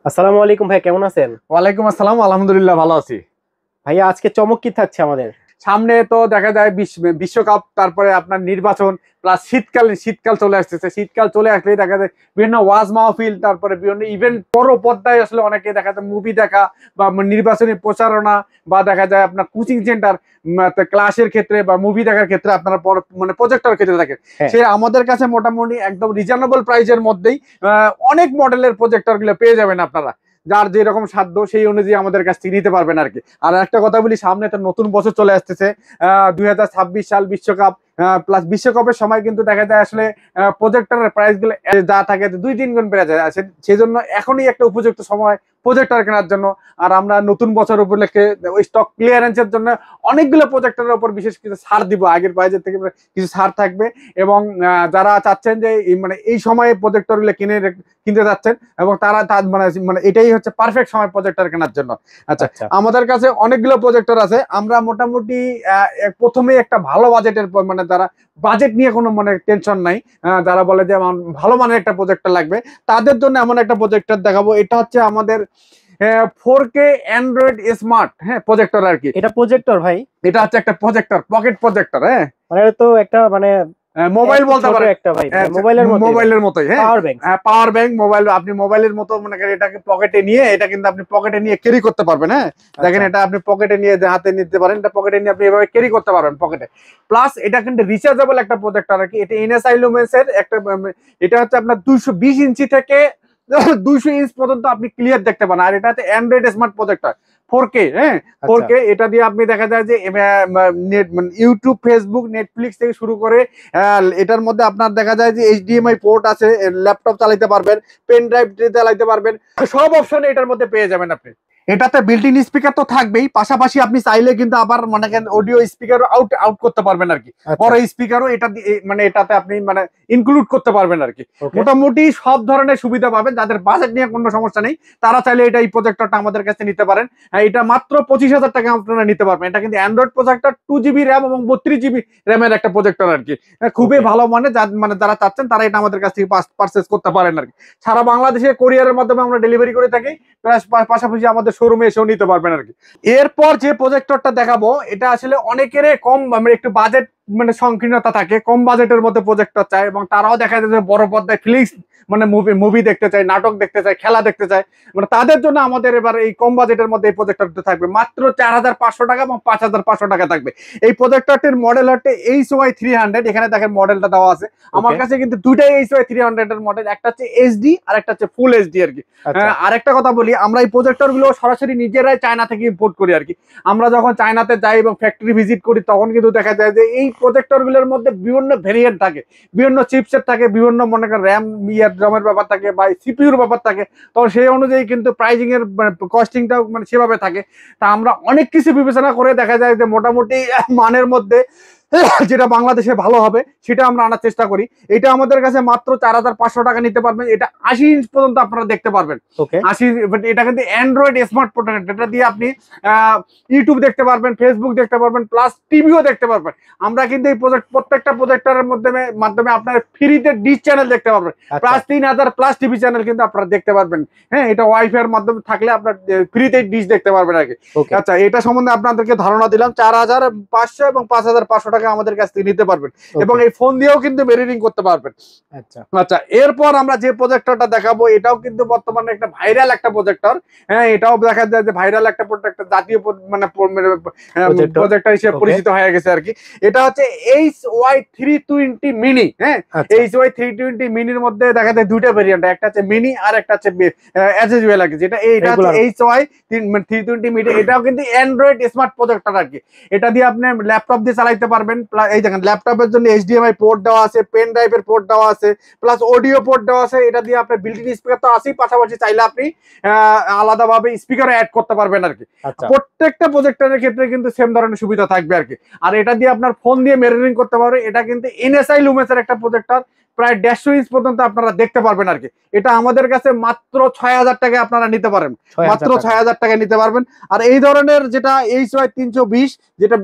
আসসালামু আলাইকুম ভাই, কেমন আছেন? ওয়ালাইকুম আসসালাম, আলহামদুলিল্লাহ ভালো আছি। ভাইয়া আজকে চমক কি থাকছে আমাদের? সামনে তো দেখা যায় বিশ্বকাপ, তারপরে আপনার নির্বাচন, প্লাস শীতকাল চলে আসতেছে। শীতকাল চলে আসলেই দেখা যায় বিভিন্ন ওয়াজ মাহফিল, তারপরে বিভিন্ন ইভেন্ট, বড় পর্দায় আসলে অনেকে দেখা যায় মুভি দেখা বা নির্বাচনী প্রচারণা, বা দেখা যায় আপনার কোচিং সেন্টার ক্লাসের ক্ষেত্রে বা মুভি দেখার ক্ষেত্রে আপনারা মানে প্রজেক্টর ক্ষেত্রে থাকে। হ্যাঁ। সে আমাদের কাছে মোটামুটি একদম রিজনেবল প্রাইসের মধ্যেই অনেক মডেলের প্রজেক্টর গুলো পেয়ে যাবেন আপনারা। যার যেরকম সাধ্য সেই অনুযায়ী আমাদের কাছ থেকে নিতে পারবেন আর কি। আর একটা কথা বলি, সামনে তো নতুন বছর চলে আসতেছে, 2026 সাল বিশ্বকাপ। প্লাস বিশ্বকাপের সময় কিন্তু দেখা যায় আসলে প্রজেক্টরের প্রাইস গুলো যা থাকে 2-3 গুণ বেড়ে যায়। সেই জন্য এখনই একটা উপযুক্ত সময় প্রজেক্টর কেনার জন্য। আর আমরা নতুন বছর উপলক্ষে ওই স্টক ক্লিয়ারেন্সের জন্য অনেকগুলো প্রজেক্টরের উপর বিশেষ কিছু ছাড় দিব, আগের প্রাইজের থেকে কিছু ছাড় থাকবে। এবং যারা চাচ্ছেন যে মানে এই সময়ে প্রজেক্টর গুলো কিনতে যাচ্ছেন, এবং তারা মানে এটাই হচ্ছে পারফেক্ট সময় প্রজেক্টর কেনার জন্য। আচ্ছা, আমাদের কাছে অনেকগুলো প্রজেক্টর আছে। আমরা মোটামুটি প্রথমে একটা ভালো বাজেটের, মানে যারা বাজেট নিয়ে কোনো মানে টেনশন নাই, যারা বলে যে আমার ভালো মানের একটা প্রজেক্টর লাগবে, তাদের জন্য এমন একটা প্রজেক্টর দেখাবো। এটা হচ্ছে আমাদের 4K অ্যান্ড্রয়েড স্মার্ট প্রজেক্টর আর কি। এটা প্রজেক্টর ভাই? এটা হচ্ছে একটা প্রজেক্টর, পকেট প্রজেক্টর। মানে তো একটা মানে মোবাইল বলতে পারেন, একটা ভাই মোবাইলের মতোই। পাওয়ার ব্যাংক মোবাইল, আপনি মোবাইলের মতো মনে করেন এটাকে পকেটে নিয়ে, এটা কিন্তু আপনি পকেটে নিয়ে ক্যারি করতে পারবেন। দেখেন, এটা আপনি পকেটে নিয়ে হাতে নিতে পারেন, এটা পকেটে নিয়ে আপনি এভাবে ক্যারি করতে পারবেন পকেটে। প্লাস এটা কিন্তু রিচার্জেবল একটা প্রজেক্টর আর কি। এটা এনএসআই লুমেন্স এর একটা, এটা হচ্ছে আপনার 220 ইঞ্চি থেকে 200 ইঞ্চ পর্যন্ত আপনি ক্লিয়ার দেখতে পান। আর এটা হচ্ছে Android smart projector 4K। 4K এটা দিয়ে আপনি দেখা যায় যে ইউটিউব, ফেসবুক, নেটফ্লিক্স থেকে শুরু করে এটার মধ্যে আপনার দেখা যায় যে HDMI পোর্ট আছে, ল্যাপটপ চালাইতে পারবেন, পেন ড্রাইভ চালাইতে পারবেন, সব অপশন এটার মধ্যে পেয়ে যাবেন আপনি। এটাতে বিল্ট ইন স্পিকার তো থাকবেই, পাশাপাশি আপনি চাইলে কিন্তু আবার মনে করেন অডিও স্পিকার আউট করতে পারবেন আর কি। বড় স্পিকারও এটা মানে এটাতে আপনি মানে ইনক্লুড করতে পারবেন আর কি। মোটামুটি সব ধরনের সুবিধা পাবেন। যাদের বাজেট নিয়ে কোনো সমস্যা নেই, তারা চাইলে এটা এই প্রজেক্টরটা আমাদের কাছে নিতে পারেন। এটা মাত্র 25,000 টাকা আপনারা নিতে পারবেন। এটা কিন্তু অ্যান্ড্রয়েড প্রজেক্টর, 2GB র্যাম এবং 32GB র্যামের একটা প্রজেক্টর আর কি। খুবই ভালো মানে যারা চাচ্ছেন তারা এটা আমাদের কাছ থেকে পারচেজ করতে পারেন আর কি। সারা বাংলাদেশে কোরিয়ারের মাধ্যমে আমরা ডেলিভারি করে থাকি, পাশাপাশি আমাদের শোরুমে এসেও নিতে পারবেন আর কি। এরপর যে প্রজেক্টরটা দেখাবো, এটা আসলে অনেকেরই কম মানে একটু বাজেট মানে সংকীর্ণতা থাকে, কম বাজেটের মধ্যে প্রজেক্টর চায়, এবং তারাও দেখা যায় যে বড় পর্দায় ফিলিংস মানে মুভি দেখতে চায়, নাটক দেখতে চায়, খেলা দেখতে চায়। মানে তাদের জন্য আমাদের এবার এই কম বাজেটের মধ্যে এই প্রজেক্টরটা থাকবে মাত্র 4,500 টাকা এবং 5,500 টাকা থাকবে। এই প্রজেক্টরটির মডেল হচ্ছে HY300। এখানে দেখেন মডেলটা দেওয়া আছে। আমার কাছে কিন্তু দুইটাই HY300 এর মডেল, একটা হচ্ছে এইচডি আর একটা হচ্ছে ফুল এইচডি আর কি। আর একটা কথা বলি, আমরা এই প্রজেক্টর গুলো সরাসরি নিজেরাই চায়না থেকে ইম্পোর্ট করি আর কি। আমরা যখন চায়নাতে যাই এবং ফ্যাক্টরি ভিজিট করি, তখন কিন্তু দেখা যায় যে এই প্রজেক্টর গুলোর মধ্যে বিভিন্ন ভেরিয়েন্ট থাকে, বিভিন্ন চিপসেট থাকে, বিভিন্ন মনে করেন র্যাম রমের ব্যাপার থাকে বা সিপিইউর ব্যাপার থাকে। তো সেই অনুযায়ী কিন্তু প্রাইজিং এর কস্টিংটাও মানে সেভাবে থাকে। তা আমরা অনেক কিছু বিবেচনা করে দেখা যায় যে মোটামুটি মানের মধ্যে যেটা বাংলাদেশে ভালো হবে সেটা আমরা আনার চেষ্টা করি। এটা আমাদের কাছে মাত্র 4,500 টাকা নিতে পারবেন। এটা 80 ইঞ্চ পর্যন্ত আপনারা দেখতে পারবেন। 80, এটা কিন্তু অ্যান্ড্রয়েড স্মার্ট প্রোডাক্ট। এটা দিয়ে আপনি ইউটিউব দেখতে পারবেন, ফেসবুক দেখতে পারবেন, প্লাস টিভিও দেখতে পারবেন। আমরা কিন্তু এই প্রত্যেকটা প্রজেক্টরের মাধ্যমে আপনার ফ্রিতে ডিশ চ্যানেল দেখতে পারবেন, প্লাস 3,000 প্লাস টিভি চ্যানেল কিন্তু আপনারা দেখতে পারবেন। এটা ওয়াইফাই এর মাধ্যমে থাকলে আপনার ফ্রিতে ডিশ দেখতে পারবেন আর কি। আচ্ছা, এটা সম্বন্ধে আপনাদেরকে ধারণা দিলাম। 4,500 এবং 5,500 টাকা আমাদের কাছ থেকে নিতে পারবেন, এবং এই ফোন দিয়েও কিন্তু মেরিনিং করতে পারবেন। আচ্ছা, এরপর আমরা যে প্রজেক্টরটা দেখাবো, এটাও কিন্তু বর্তমানে একটা ভাইরাল একটা প্রজেক্টর। এটাও দেখা যায় যে ভাইরাল একটা প্রজেক্টর, জাতীয় মানে প্রজেক্টর হিসেবে পরিচিত হয়ে গেছে আর কি। এটা হচ্ছে HY320 মিনি। HY320 মিনির মধ্যে দেখা যায় দুইটা ভেরিয়েন্ট, একটা হচ্ছে মিনি আর একটা হচ্ছে এসএসওএল আর কি। যেটা এটা হচ্ছে HY320 মিনি। এটাও কিন্তু অ্যান্ড্রয়েড স্মার্ট প্রজেক্টর আর কি। এটা দিয়ে আপনি ল্যাপটপ দিয়ে চালাইতে পারবেন। এই দেখেন, ল্যাপটপের জন্য HDMI পোর্ট দেওয়া আছে, পেন ড্রাইভের পোর্ট দেওয়া আছে, প্লাস অডিও পোর্ট দেওয়া আছে। এটা দিয়ে আপনার বিল্ট ইন স্পিকার তো আছেই, পাশাপাশি চাইলে আপনি আলাদাভাবে স্পিকার অ্যাড করতে পারবেন আর কি। প্রত্যেকটা প্রজেক্টরের ক্ষেত্রে কিন্তু সেম ধরনের সুবিধা থাকবে আর কি। আর এটা দিয়ে আপনার ফোন দিয়ে মিররিং করতে পারবেন। এটা কিন্তু এনএসআই লুমেন্স এর একটা প্রজেক্টর, প্রায় 150 ইঞ্চ পর্যন্ত আপনারা দেখতে পারবেন আর কি। এটা আমাদের কাছে মাত্র 6,000 টাকায় আপনারা নিতে পারেন, মাত্র 6,000 টাকায় নিতে পারবেন। আর এই ধরনের যেটা HY320, যেটা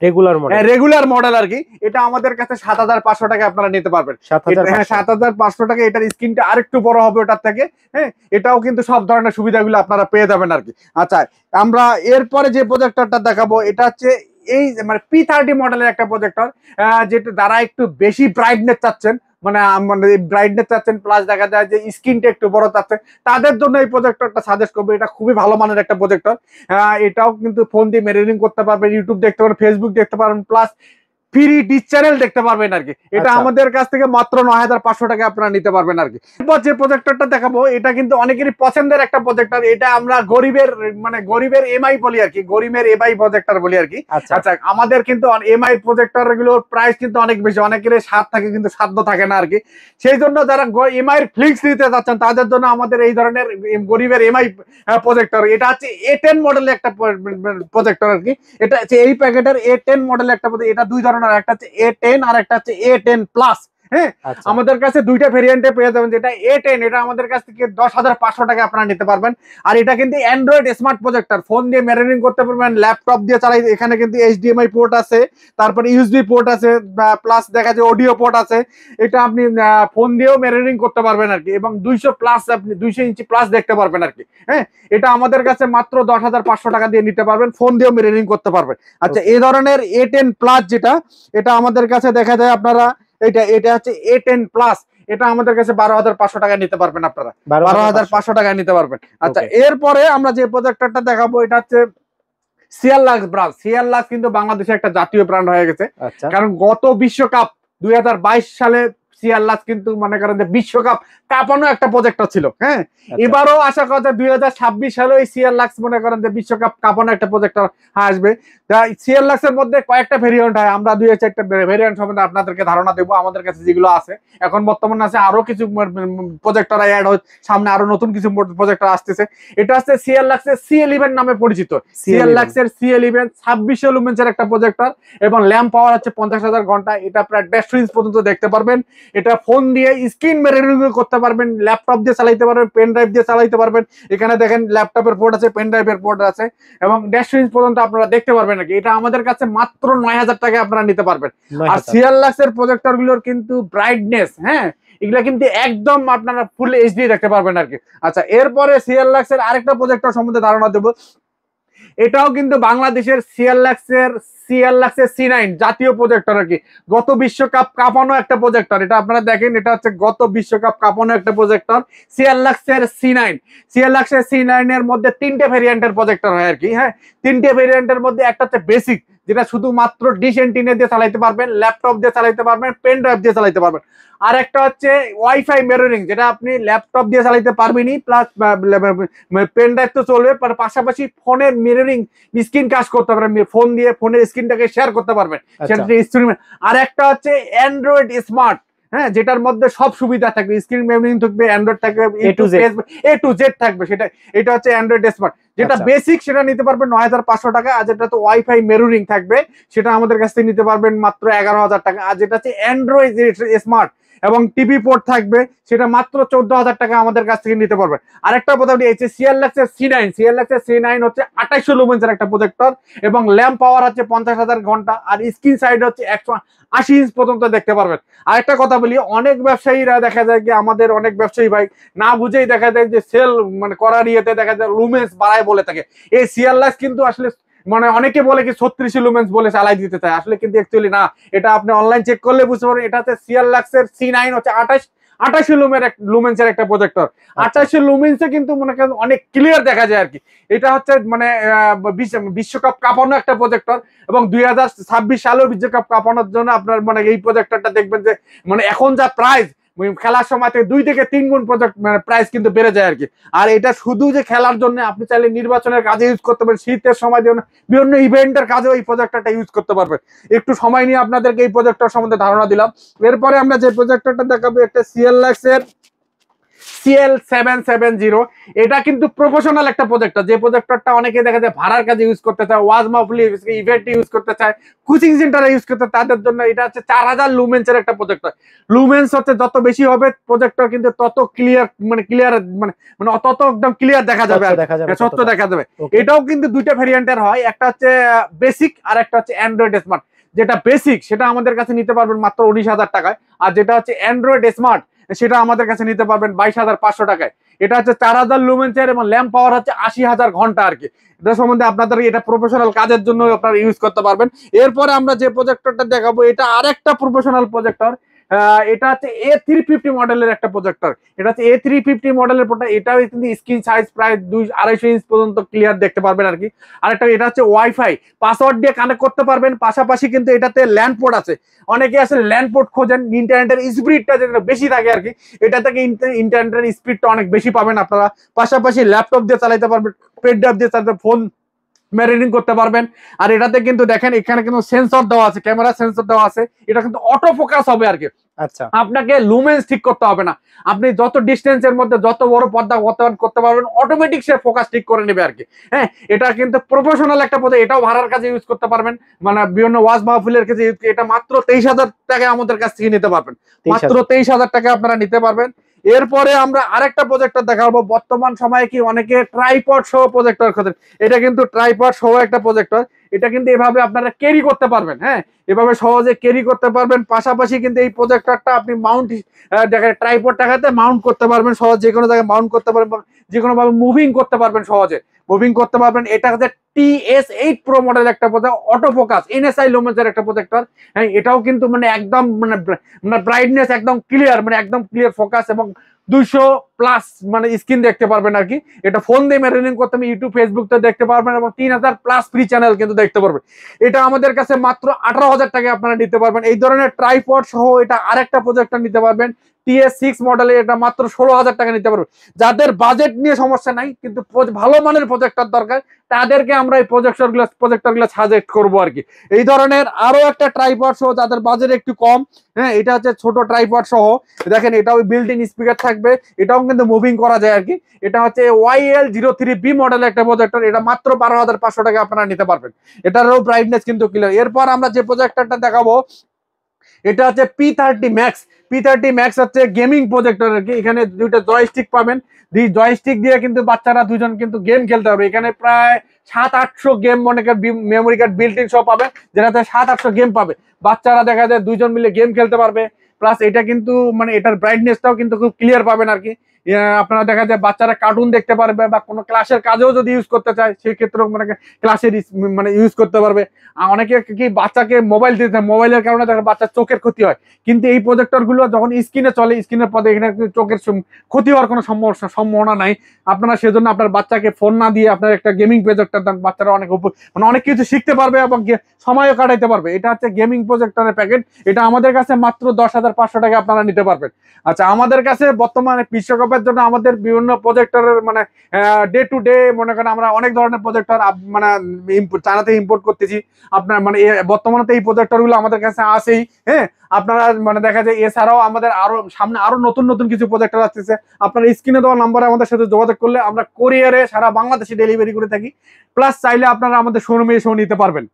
রেগুলার মডেল, রেগুলার মডেল আর কি। এটা আমাদের কাছে 7500 টাকা আপনারা নিতে পারবেন। 7500 টাকা। এটার স্ক্রিনটা আরেকটু বড় হবে ওটার থেকে। হ্যাঁ, এটাও কিন্তু সব ধরনের সুবিধাগুলো আপনারা পেয়ে যাবেন আর কি। আচ্ছা, আমরা এরপরে যে প্রজেক্টরটা দেখাবো এটা হচ্ছে এই মানে P30 মডেলের একটা প্রজেক্টর, যেটা যারা একটু বেশি ব্রাইটনেস চাচ্ছেন, মানে ব্রাইটনেস চাচ্ছেন প্লাস দেখা যায় যে স্ক্রিনটা একটু বড় চাচ্ছেন, তাদের জন্য এই প্রজেক্টরটা সাজেস্ট করবো। এটা খুবই ভালো মানের একটা প্রজেক্টর। এটাও কিন্তু ফোন দিয়ে মিররিং করতে পারবেন, ইউটিউব দেখতে পারবেন, ফেসবুক দেখতে পারবেন, প্লাস ফ্রি ডিশ চ্যানেল দেখতে পারবেন আর কি। এটা আমাদের কাছ থেকে মাত্র 9500 টাকা আপনারা নিতে পারবেন আর কি। এরপর যে প্রজেক্টরটা দেখাবো এটা কিন্তু অনেকেরই পছন্দের একটা প্রজেক্টর। এটা আমরা গরিবের এমআই বলি আর কি, গরিবের এমআই প্রজেক্টর বলি আর কি। আচ্ছা, আমাদের কিন্তু এমআই প্রজেক্টর গুলোর প্রাইস কিন্তু অনেক বেশি, অনেকের স্বাদ থাকে কিন্তু সাধ্য থাকে না আর কি। সেই জন্য যারা এমআই এর ফ্লিক্স নিতে যাচ্ছেন তাদের জন্য আমাদের এই ধরনের গরিবের এমআই প্রজেক্টর। এটা হচ্ছে A10 মডেলের একটা প্রজেক্টর আর কি। এটা হচ্ছে এই প্যাকেটের A10 মডেলের একটা, এটা দুই ধরনের, একটা হচ্ছে A10 আর একটা হচ্ছে A10 প্লাস। হ্যাঁ, আমাদের কাছে দুইটা ভেরিয়েন্টে পেয়ে যাবেন। যেটা A10 এটা আমাদের কাছ থেকে 10,500 টাকা আপনারা নিতে পারবেন। আর এটা কিন্তু অ্যান্ড্রয়েড স্মার্ট প্রজেক্টর, ফোন দিয়ে মিররিং করতে পারবেন, ল্যাপটপ দিয়ে চালাই। এখানে কিন্তু HDMI পোর্ট আছে, তারপরে USB পোর্ট আছে, প্লাস দেখা যায় অডিও পোর্ট আছে। এটা আপনি ফোন দিয়েও মিররিং করতে পারবেন আর কি, এবং 200 প্লাস আপনি 200 ইঞ্চি প্লাস দেখতে পারবেন আর কি। হ্যাঁ, এটা আমাদের কাছে মাত্র 10,500 টাকা দিয়ে নিতে পারবেন, ফোন দিয়েও মিররিং করতে পারবেন। আচ্ছা, এই ধরনের A10 প্লাস যেটা, এটা আমাদের কাছে দেখা যায় আপনারা এটা হচ্ছে A10 প্লাস, এটা আমাদের কাছে 12,500 টাকা নিতে পারবেন আপনারা, 12,500 টাকা নিতে পারবেন। আচ্ছা, এরপরে আমরা যে প্রজেক্টরটা দেখাবো এটা হচ্ছে সিয়ারলাক্স ব্র্যান্ড। সিয়ারলাক্স কিন্তু বাংলাদেশের একটা জাতীয় ব্র্যান্ড হয়ে গেছে, কারণ গত বিশ্বকাপ 2022 সালে সিয়ারলাক্স কিন্তু মনে করেন যে বিশ্বকাপ কাঁপানো একটা প্রজেক্টর ছিল। হ্যাঁ, এবারও আশা করা যায় 2026 সালে এই সিয়ারলাক্স মনে করেন যে বিশ্বকাপ কাঁপানো একটা প্রজেক্টর আসবে। সিয়ারলাক্স এর মধ্যে কয়েকটা ভেরিয়েন্ট হয়, আমরা 2-4টা ভেরিয়েন্ট সম্বন্ধে আপনাদেরকে ধারণা দেবো। আমাদের কাছে যেগুলো আছে এখন বর্তমানে আছে, আরো কিছু প্রজেক্টর অ্যাড হয়, সামনে আরো নতুন কিছু প্রজেক্টর আসতেছে। এটা হচ্ছে সিয়ারলাক্স এর C11 নামে পরিচিত। সিয়ারলাক্স এর C11 26 লুমেন্সের একটা প্রজেক্টর, এবং ল্যাম্প পাওয়ার হচ্ছে 50,000 ঘন্টা। এটা প্রায় 150 ইঞ্চ পর্যন্ত দেখতে পারবেন। এটা ফোন দিয়ে স্ক্রিন মিররিং করতে পারবেন, ল্যাপটপ দিয়ে চালাইতে পারবেন, পেন ড্রাইভ দিয়ে চালাইতে পারবেন। এখানে দেখেন ল্যাপটপের পোর্ট আছে, পেন ড্রাইভের পোর্ট আছে, এবং 150 ইঞ্চ পর্যন্ত আপনারা দেখতে পারবেন নাকি। এটা আমাদের কাছে মাত্র 9,000 টাকা আপনারা নিতে পারবেন। আর সিয়ারলাক্স এর প্রজেক্টর গুলোর কিন্তু ব্রাইটনেস, হ্যাঁ, এগুলা কিন্তু একদম আপনারা ফুল HD দেখতে পারবেন আর কি। আচ্ছা, এরপরে সিয়ারলাক্স এর আরেকটা প্রজেক্টর সম্বন্ধে ধারণা দেবো। এটাও কিন্তু বাংলাদেশের সিয়ারলাক্সের C9 জাতীয় প্রজেক্টর আর কি। গত বিশ্বকাপ কাঁপানো একটা প্রজেক্টর, এটা আপনারা দেখেন, এটা হচ্ছে গত বিশ্বকাপ কাঁপানো একটা প্রজেক্টর, সিয়ারলাক্সের C9। সিয়ারলাক্সের C9 এর মধ্যে 3টে ভেরিয়েন্টের প্রজেক্টর হয় আর কি। হ্যাঁ, 3টে ভেরিয়েন্টের মধ্যে একটা হচ্ছে বেসিক, যেটা শুধুমাত্র ডিশ এন্টিনা দিয়ে চালাইতে পারবেন, ল্যাপটপ দিয়ে চালাইতে পারবেন, পেন ড্রাইভ দিয়ে চালাইতে পারবেন। আর একটা হচ্ছে ওয়াইফাই মিররিং, যেটা আপনি ল্যাপটপ দিয়ে চালাইতে পারবেনই, প্লাস পেন ড্রাইভ তো চলবে, পাশাপাশি ফোনের মিররিং স্ক্রিন কাজ করতে পারবেন, ফোন দিয়ে ফোনের স্ক্রিনটাকে শেয়ার করতে পারবেন। আর একটা হচ্ছে অ্যান্ড্রয়েড স্মার্ট, হ্যাঁ, যেটার মধ্যে সব সুবিধা থাকবে, স্ক্রিন মিররিং থাকবে, অ্যান্ড্রয়েড থাকবে, A to Z থাকবে। সেটা এটা হচ্ছে অ্যান্ড্রয়েড স্মার্ট। যেটা বেসিক সেটা নিতে পারবেন 9,500 টাকা, আর যেটা তো ওয়াইফাই মিররিং থাকবে সেটা আমাদের কাছ থেকে নিতে পারবেন মাত্র 11,000 টাকা। আর যেটা হচ্ছে অ্যান্ড্রয়েড স্মার্ট এবং টিভি পোর্ট থাকবে সেটা মাত্র 14,000 টাকা আমাদের কাছ থেকে নিতে পারবেন। আরেকটা কথা বলি, সিয়ারলাক্সের C9 হচ্ছে 28 লুমেন্সের একটা প্রজেক্টর, এবং ল্যাম্প পাওয়ার হচ্ছে 50,000 ঘন্টা, আর স্ক্রিন সাইড হচ্ছে 180 ইঞ্চ পর্যন্ত দেখতে পারবেন। আরেকটা কথা বলি, অনেক ব্যবসায়ীরা দেখা যায় যে আমাদের অনেক ব্যবসায়ী ভাই না বুঝেই দেখা যায় যে সেল মানে করার ইয়েতে দেখা যায় লুমেন্স বাড়ায় বলে থাকে। এই সিয়ারলাক্স কিন্তু আসলে মানে অনেকে বলে কি 36 লুমেন্স বলে চালাই দিতে চায়, আসলে কিন্তু অ্যাকচুয়ালি না। এটা আপনি অনলাইন চেক করলে বুঝতে পারবেন। এটা হচ্ছে সিয়ারলাক্সের C9 হচ্ছে 28 লুমেন্সের একটা প্রজেক্টর। 28 লুমেন্সে কিন্তু মনে করেন অনেক ক্লিয়ার দেখা যায় আর কি। এটা হচ্ছে মানে বিশ্বকাপ কাঁপানো একটা প্রজেক্টর, এবং 2026 সালেও বিশ্বকাপ কাঁপানোর জন্য আপনার মানে এই প্রজেক্টরটা দেখবেন যে মানে এখন যা প্রাইস, খেলার সময় থেকে 2 থেকে 3 গুণ মানে প্রাইস কিন্তু বেড়ে যায় আর কি। আর এটা শুধু যে খেলার জন্য, আপনি চাইলে নির্বাচনের কাজে ইউজ করতে পারেন, শীতের সময় বিভিন্ন ইভেন্টের কাজেও এই প্রজেক্টরটা ইউজ করতে পারবেন। একটু সময় নিয়ে আপনাদেরকে এই প্রজেক্টর সম্বন্ধে ধারণা দিলাম। এরপরে আমরা যে প্রজেক্টরটা দেখাবো একটা সিয়ারলাক্সের XCL770। এটা কিন্তু প্রফেশনাল একটা প্রজেক্টর, যে প্রজেক্টরটা অনেকে দেখা যায় ভাড়ার কাজে ইউজ করতে চায়, ওয়াজ মাহফিল ইভেন্ট ইউজ করতে চায়, কোচিং সেন্টারে ইউজ করতে, তাদের জন্য এটা হচ্ছে 4000 লুমেন্সের একটা প্রজেক্টর। লুমেন্স হচ্ছে যত বেশি হবে প্রজেক্টর কিন্তু তত ক্লিয়ার মানে তত একদম ক্লিয়ার দেখা যাবে, স্বচ্ছ দেখা যাবে। এটাও কিন্তু দুইটা ভেরিয়েন্টের হয়, একটা হচ্ছে বেসিক আর একটা হচ্ছে অ্যান্ড্রয়েড স্মার্ট। যেটা বেসিক সেটা আমাদের কাছে নিতে পারবেন মাত্র 19,000 টাকায়, আর যেটা হচ্ছে অ্যান্ড্রয়েড স্মার্ট সেটা আমাদের কাছে নিতে পারবেন 22,500 টাকায়। এটা হচ্ছে 4000 লুমেন্সের এবং ল্যাম্প পাওয়ার হচ্ছে 80,000 ঘন্টা আর কি। এটা সম্বন্ধে আপনাদের এটা প্রফেশনাল কাজের জন্য আপনারা ইউজ করতে পারবেন। এরপরে আমরা যে প্রজেক্টরটা দেখাবো এটা আরেকটা প্রফেশনাল প্রজেক্টর। এটা হচ্ছে A350 মডেলের একটা প্রজেক্টর। এটা হচ্ছে A350 মডেলের এটাও কিন্তু স্ক্রিন সাইজ প্রায় 2-2.5 ইঞ্চ পর্যন্ত ক্লিয়ার দেখতে পারবেন আর কি। আরেকটা এটা হচ্ছে ওয়াইফাই পাসওয়ার্ড দিয়ে কানেক্ট করতে পারবেন, পাশাপাশি কিন্তু এটাতে ল্যান্ড পোর্ট আছে। অনেকে আসলে ল্যান্ড পোর্ট খোঁজেন, ইন্টারনেটের স্পিডটা যেটা বেশি থাকে আর কি, এটা থেকে ইন্টারনেটের স্পিডটা অনেক বেশি পাবেন আপনারা। পাশাপাশি ল্যাপটপ দিয়ে চালাতে পারবেন, পেন ড্রাইভ দিয়ে চালাতে, ফোন ম্যারিনিং করতে পারবেন। আর এটাতে কিন্তু দেখেন এখানে কিন্তু সেন্সর দেওয়া আছে, ক্যামেরা সেন্সর দেওয়া আছে। এটা কিন্তু অটো ফোকাস হবে আর কি। আচ্ছা, আপনাকে লুমেন্স ঠিক করতে হবে না, আপনি যত ডিস্টেন্সের মধ্যে যত বড় পর্দা করতে পারবেন, অটোমেটিক সে ফোকাস ঠিক করে নেবে আর কি। হ্যাঁ, এটা কিন্তু প্রফেশনাল একটা পদ্ধতি, এটাও ভাড়ার কাজে ইউজ করতে পারবেন, মানে বিভিন্ন ওয়াজ মাহফিলের কাছে। এটা মাত্র 23,000 টাকায় আমাদের কাছ থেকে নিতে পারবেন, মাত্র 23,000 টাকা আপনারা নিতে পারবেন। এরপরে আমরা আরেকটা প্রজেক্টর দেখাবো। বর্তমান সময়ে কি অনেকে ট্রাইপড সহ প্রজেক্টর খোঁজেন, এটা কিন্তু ট্রাইপড সহ একটা প্রজেক্টর। এটা কিন্তু এভাবে আপনারা ক্যারি করতে পারবেন, হ্যাঁ, এভাবে সহজে ক্যারি করতে পারবেন। পাশাপাশি কিন্তু এই প্রজেক্টরটা আপনি মাউন্ট ট্রাইপড টাকাতে মাউন্ট করতে পারবেন, সহজ যে কোনো জায়গায় মাউন্ট করতে পারবেন, যে কোনো ভাবে মুভিং করতে পারবেন, সহজে মুভিং করতে পারবেন। এটা হচ্ছে TS8 Pro মডেল একটা প্রজেক্টর, অটো ফোকাস NSI লুমেন্সের একটা প্রজেক্টর। হ্যাঁ, এটাও কিন্তু মানে একদম মানে ব্রাইটনেস একদম ক্লিয়ার, মানে একদম ক্লিয়ার ফোকাস এবং 200+ মানে স্ক্রিন দেখতে পারবেন আর কি। এটা ফোন দিয়ে ম্যারিনিং করতে হবে, ইউটিউব ফেসবুক তে দেখতে পারবেন এবং 3000+ ফ্রি চ্যানেল কিন্তু দেখতে পারবেন। এটা আমাদের কাছে মাত্র 18,000 টাকায় আপনারা নিতে পারবেন। এই ধরনের ট্রাইপড সহ এটা আরেকটা প্রজেক্টর নিতে পারবেন TS6 মডেলের, এটা মাত্র 16,000 টাকা নিতে পারবেন। যাদের বাজেট নিয়ে সমস্যা নাই কিন্তু ভালো মানের প্রজেক্টর দরকার, তাদেরকে আমরা এই প্রজেক্টরগুলো সাজেস্ট করবো আর কি। এই ধরনের আরো একটা ট্রাইপড সহ যাদের বাজেট একটু কম, হ্যাঁ, এটা হচ্ছে ছোট ট্রাইপড সহ। দেখেন এটাও বিল্ট ইন স্পিকার থাকবে, এটাও কিন্তু মুভিং করা যায় আর কি। এটা হচ্ছে YL03B মডেলের একটা প্রজেক্টর, এটা মাত্র 12,500 টাকা আপনারা নিতে পারবেন। এটারও ব্রাইটনেস কিন্তু ক্লিয়ার। এরপর আমরা যে প্রজেক্টরটা দেখাবো এটা হচ্ছে P30 Max হচ্ছে গেমিং প্রজেক্টর আর কি। এখানে দুইটা জয়স্টিক পাবেন, দুই জয়স্টিক দিয়ে কিন্তু বাচ্চারা দুজন কিন্তু গেম খেলতে পারবে। এখানে প্রায় 700-800 গেম মনে করেন মেমোরি কার্ড বিল্ট ইন সহ পাবে, যেটাতে 700-800 গেম পাবে। বাচ্চারা দেখা যায় দুইজন মিলে গেম খেলতে পারবে। প্লাস এটা কিন্তু মানে এটার ব্রাইটনেসটাও কিন্তু খুব ক্লিয়ার পাবেন আর কি। আপনারা দেখা যায় বাচ্চারা কার্টুন দেখতে পারবে বা কোনো ক্লাসের কাজেও যদি ইউজ করতে চায় সেই ক্ষেত্রেও মানে ক্লাসের মানে ইউজ করতে পারবে। অনেকে কি বাচ্চাকে মোবাইল দিতে, মোবাইলের কারণে দেখা বাচ্চার চোখের ক্ষতি হয়, কিন্তু এই প্রজেক্টর গুলো যখন স্ক্রিনে চলে, স্ক্রিনের পথে এখানে চোখের ক্ষতি হওয়ার কোনো সম্ভাবনা নাই। আপনারা সেজন্য আপনার বাচ্চাকে ফোন না দিয়ে আপনার একটা গেমিং প্রজেক্টর দেন, বাচ্চারা অনেক মানে অনেক কিছু শিখতে পারবে এবং সময়ও কাটাইতে পারবে। এটা হচ্ছে গেমিং প্রজেক্টরের প্যাকেট, এটা আমাদের কাছে মাত্র 10,500 টাকা আপনারা নিতে পারবেন। আচ্ছা, আমাদের কাছে বর্তমানে বিশ্বকাপের জন্য আমাদের বিভিন্ন প্রজেক্টরের মানে ডে টু ডে মনে করেন আমরা অনেক ধরনের প্রজেক্টর মানে চায়না থেকে ইম্পোর্ট করতেছি। আপনার মানে বর্তমানে এই প্রজেক্টর গুলো আমাদের কাছে আসেই। হ্যাঁ, আপনারা মানে দেখা যায় এছাড়াও আমাদের আরো সামনে আরো নতুন নতুন কিছু প্রজেক্টর আসতেছে। আপনারা স্ক্রিনে দেওয়া নাম্বারে আমাদের সাথে যোগাযোগ করলে আমরা কোরিয়ারে সারা বাংলাদেশে ডেলিভারি করে থাকি। প্লাস চাইলে আপনারা আমাদের শোরুমে এসেও নিতে পারবেন।